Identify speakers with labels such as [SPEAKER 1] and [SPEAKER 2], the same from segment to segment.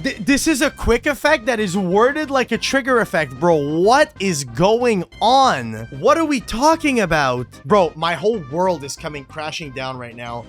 [SPEAKER 1] This is a quick effect that is worded like a trigger effect, bro. What is going on? What are we talking about? Bro, my whole world is coming crashing down right now.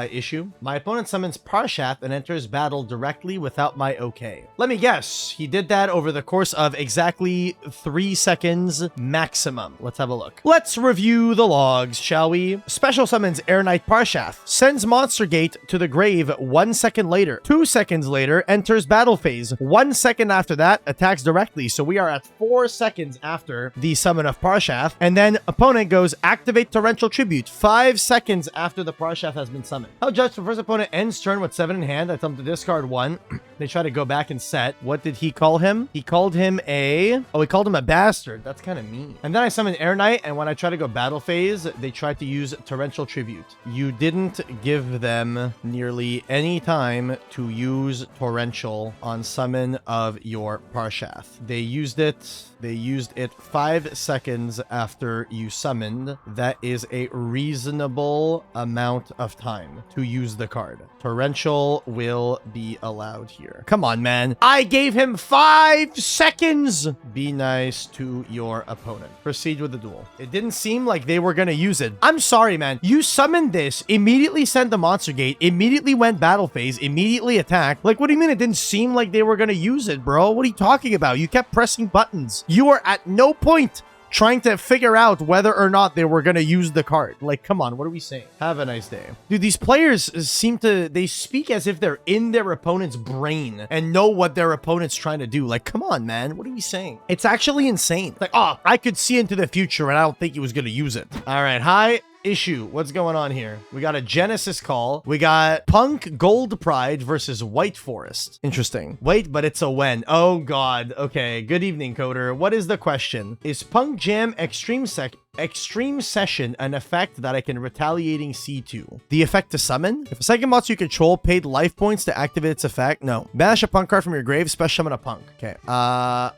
[SPEAKER 1] Issue. My opponent summons Parshath and enters battle directly without my okay. Let me guess. He did that over the course of exactly 3 seconds maximum. Let's have a look. Let's review the logs, shall we? Special summons Air Knight Parshath. Sends Monster Gate to the grave 1 second later. 2 seconds later, enters battle phase. 1 second after that, attacks directly. So we are at 4 seconds after the summon of Parshath. And then opponent goes activate Torrential Tribute 5 seconds after the Parshath has been summoned. How judge the first opponent ends turn with 7 in hand. I tell them to discard 1. They try to go back and set. What did he call him? He called him a... Oh, he called him a bastard. That's kind of mean. And then I summon Air Knight, and when I try to go battle phase, they tried to use Torrential Tribute. You didn't give them nearly any time to use Torrential on summon of your Parshath. They used it 5 seconds after you summoned. That is a reasonable amount of time to use the card. Torrential will be allowed here. Come on, man. I gave him 5 seconds. Be nice to your opponent. Proceed with the duel. It didn't seem like they were going to use it. I'm sorry, man. You summoned this, immediately sent the Monster Gate, immediately went battle phase, immediately attacked. Like, what do you mean it didn't seem like they were going to use it, bro? What are you talking about? You kept pressing buttons. You were at no point trying to figure out whether or not they were going to use the card. Like, come on, what are we saying? Have a nice day. Dude, these players they speak as if they're in their opponent's brain and know what their opponent's trying to do. Like, come on, man. What are we saying? It's actually insane. Like, oh, I could see into the future and I don't think he was going to use it. All right, issue. What's going on here? We got a Genesis call. We got Punk Gold Pride versus White Forest. Interesting. Wait, but it's a when. Oh, God. Okay. Good evening, Coder. What is the question? Is Punk Jam Extreme Session an effect that I can Retaliating C to? The effect to summon? If a second monster you control paid life points to activate its effect, no. Banish a Punk card from your grave, special summon a Punk. Okay.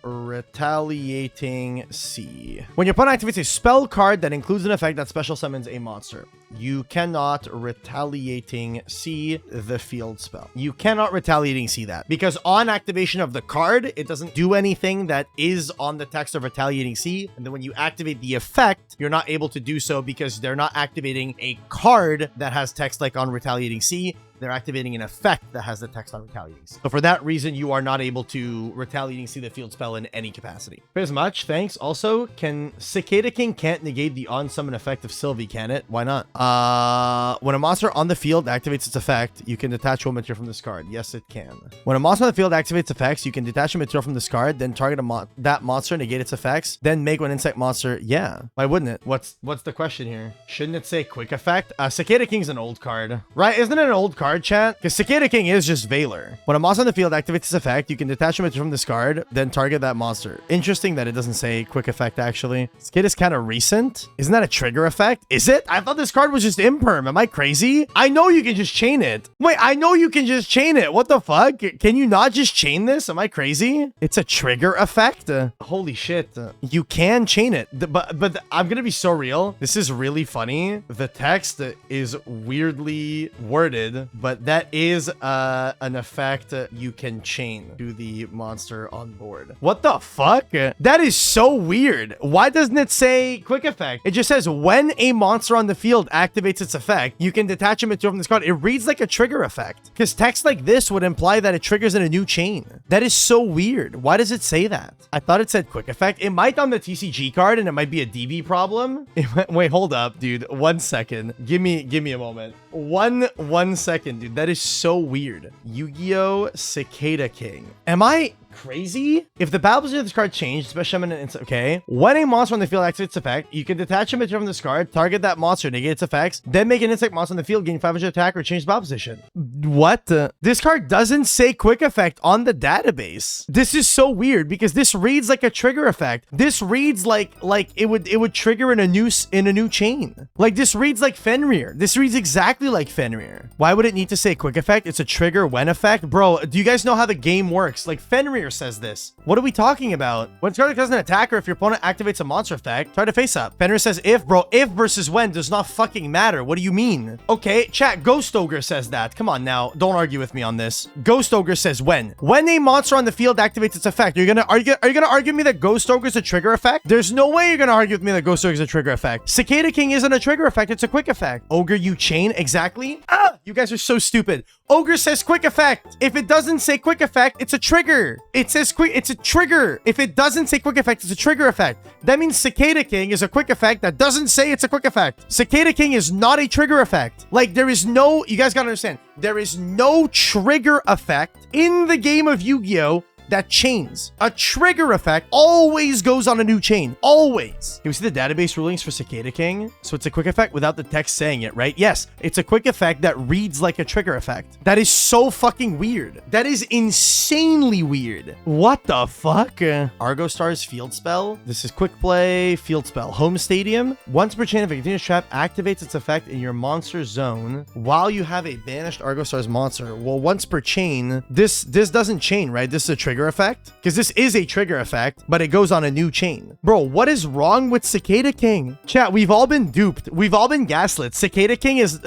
[SPEAKER 1] Retaliating C. When your opponent activates a spell card that includes an effect that special summons a monster, you cannot Retaliating C the field spell. You cannot Retaliating C that, because on activation of the card, it doesn't do anything that is on the text of Retaliating C, and then when you activate the effect, you're not able to do so because they're not activating a card that has text like on Retaliating C. They're activating an effect that has the text on Retaliating C. So for that reason, you are not able to Retaliating C the field spell in any capacity. As much, thanks. Also, can Cicada King can't negate the on-summon effect of Sylvie, can it? Why not? When a monster on the field activates its effect, you can detach one material from this card. Yes, it can. When a monster on the field activates effects, you can detach a material from this card, then target that monster, negate its effects, then make one insect monster. Yeah. Why wouldn't it? What's the question here? Shouldn't it say quick effect? Cicada King's an old card, right? Isn't it an old card, chat? Because Cicada King is just Valor. When a monster on the field activates its effect, you can detach a material from this card, then target that monster. Interesting that it doesn't say quick effect, actually. Cicada's kind of recent. Isn't that a trigger effect? Is it? I thought this card was just imperm. Am I crazy? I know you can just chain it. Wait, I know you can just chain it. What the fuck? Can you not just chain this? Am I crazy? It's a trigger effect? Holy shit. You can chain it. But I'm gonna be so real. This is really funny. The text is weirdly worded, but that is an effect you can chain to the monster on board. What the fuck? That is so weird. Why doesn't it say quick effect? It just says when a monster on the field activates its effect, you can detach a material from this card. It reads like a trigger effect, because text like this would imply that it triggers in a new chain. That is so weird. Why does it say that? I thought it said quick effect. It might on the TCG card, and it might be a DB problem. Wait, hold up, dude. 1 second. Give me a moment. One second, dude. That is so weird. Yu-Gi-Oh! Cicada King. Am I crazy? If the battle position of this card changed, especially okay. When a monster on the field activates its effect, you can detach a material from this card, target that monster, negate its effects, then make an insect monster on the field, gain 500 attack, or change the battle position. What? This card doesn't say quick effect on the database. This is so weird because this reads like a trigger effect. This reads like it would trigger in a new chain. Like this reads like Fenrir. This reads exactly like Fenrir. Why would it need to say quick effect? It's a trigger when effect. Bro, do you guys know how the game works? Like Fenrir Fenrir says this. What are we talking about? When target doesn't attack or if your opponent activates a monster effect, try to face up. Fenrir says if, bro. If versus when does not fucking matter. What do you mean? Okay, chat. Ghost Ogre says that. Come on now. Don't argue with me on this. Ghost Ogre says when. When a monster on the field activates its effect, are you gonna argue with me that Ghost Ogre is a trigger effect? There's no way you're gonna argue with me that Ghost Ogre is a trigger effect. Cicada King isn't a trigger effect. It's a quick effect. Ogre, you chain. Exactly. Ah! You guys are so stupid. Ogre says quick effect. If it doesn't say quick effect, it's a trigger. It says quick, it's a trigger. If it doesn't say quick effect, it's a trigger effect. That means Cicada King is a quick effect that doesn't say it's a quick effect. Cicada King is not a trigger effect. Like, there is no, you guys gotta understand, there is no trigger effect in the game of Yu-Gi-Oh! That chains. A trigger effect always goes on a new chain. Always. Can we see the database rulings for Cicada King? So it's a quick effect without the text saying it, right? Yes, it's a quick effect that reads like a trigger effect. That is so fucking weird. That is insanely weird. What the fuck? Argostars field spell. This is quick play, field spell. Home stadium. Once per chain, if a continuous trap activates its effect in your monster zone while you have a banished Argostars monster. Well, once per chain, this doesn't chain, right? This is a trigger effect, because this is a trigger effect, but it goes on a new chain. Bro, what is wrong with Cicada King? Chat, we've all been duped. We've all been gaslit. Cicada King is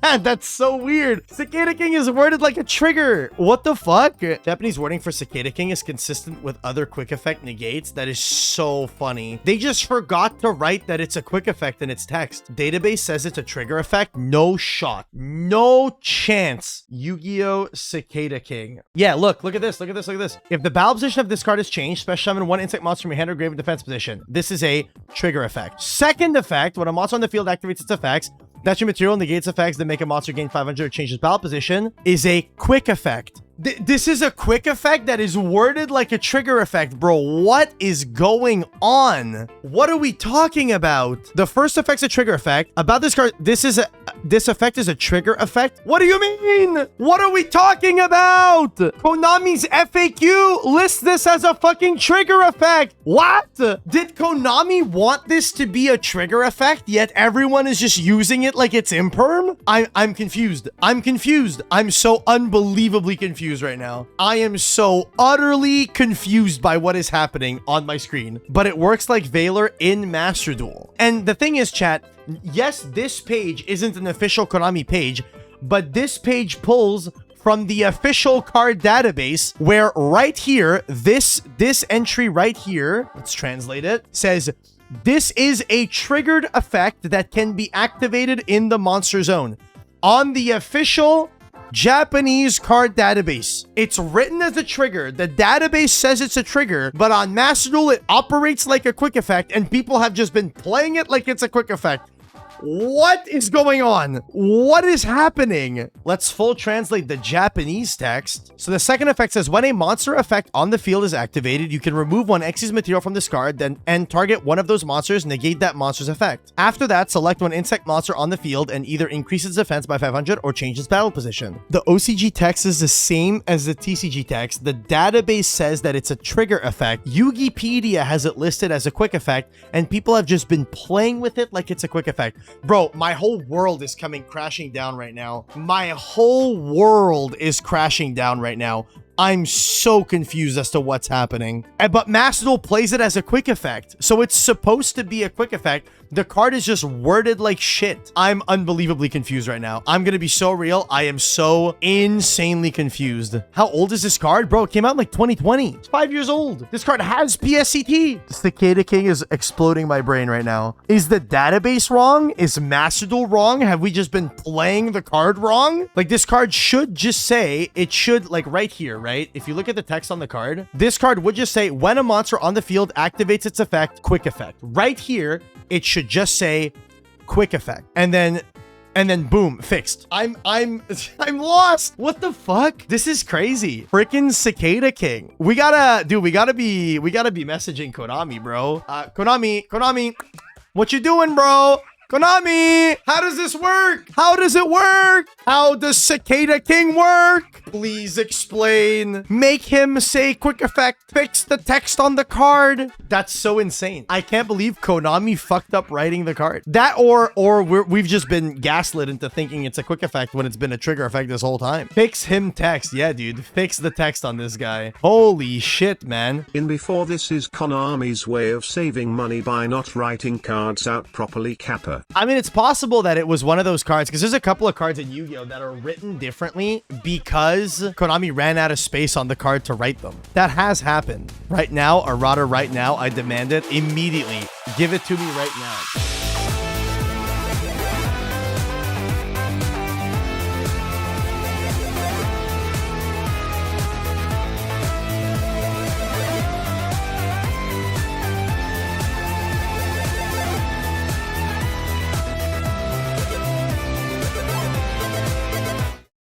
[SPEAKER 1] that's so weird. Cicada King is worded like a trigger. What the fuck? Japanese wording for Cicada King is consistent with other quick effect negates. That is so funny. They just forgot to write that it's a quick effect in its text. Database says it's a trigger effect. No shot. No chance. Yu-Gi-Oh! Cicada King. Yeah, look at this. Look at this. Look at this. If the battle position of this card is changed, special summon one insect monster from your hand or grave in defense position. This is a trigger effect. Second effect, when a monster on the field activates its effects, that's your material negates effects that make a monster gain 500 or change its battle position, is a quick effect. This is a quick effect that is worded like a trigger effect, bro. What is going on? What are we talking about? The first effect's a trigger effect. About this card, this effect is a trigger effect. What do you mean? What are we talking about? Konami's FAQ lists this as a fucking trigger effect. What? Did Konami want this to be a trigger effect, yet everyone is just using it like it's imperm? I'm confused. I'm confused. I'm so unbelievably confused right now. I am so utterly confused by what is happening on my screen, but it works like Valor in Master Duel. And the thing is, chat, yes, this page isn't an official Konami page, but this page pulls from the official card database where right here, this entry right here, let's translate it, says this is a triggered effect that can be activated in the monster zone on the official Japanese card database. It's written as a trigger. The database says it's a trigger, but on Master Duel, it operates like a quick effect, and people have just been playing it like it's a quick effect. What is going on? What is happening? Let's full translate the Japanese text. So the second effect says, when a monster effect on the field is activated, you can remove one Xyz material from this card, and target one of those monsters, negate that monster's effect. After that, select one insect monster on the field and either increase its defense by 500 or change its battle position. The OCG text is the same as the TCG text. The database says that it's a trigger effect. Yugipedia has it listed as a quick effect, and people have just been playing with it like it's a quick effect. Bro, my whole world is coming crashing down right now. My whole world is crashing down right now. I'm so confused as to what's happening. But Master Duel plays it as a quick effect. So it's supposed to be a quick effect. The card is just worded like shit. I'm unbelievably confused right now. I'm gonna be so real. I am so insanely confused. How old is this card? Bro, it came out in like 2020. It's 5 years old. This card has PSCT. Cicada King is exploding my brain right now. Is the database wrong? Is Master Duel wrong? Have we just been playing the card wrong? Like, this card should just say, it should, like right here, right? If you look at the text on the card, this card would just say, when a monster on the field activates its effect, quick effect. Right here, it should just say quick effect, and then boom, fixed. I'm lost. What the fuck? This is crazy. Freaking Cicada King. We gotta be messaging Konami, bro. Konami, what you doing, bro? Konami, how does this work? How does it work? How does Cicada King work? Please explain. Make him say quick effect. Fix the text on the card. That's so insane. I can't believe Konami fucked up writing the card. That or we've just been gaslit into thinking it's a quick effect when it's been a trigger effect this whole time. Fix him text. Yeah, dude. Fix the text on this guy. Holy shit, man.
[SPEAKER 2] In before this is Konami's way of saving money by not writing cards out properly, Kappa.
[SPEAKER 1] I mean, it's possible that it was one of those cards because there's a couple of cards in Yu-Gi-Oh! That are written differently because Konami ran out of space on the card to write them. That has happened. Right now, or rather right now, I demand it immediately. Give it to me right now.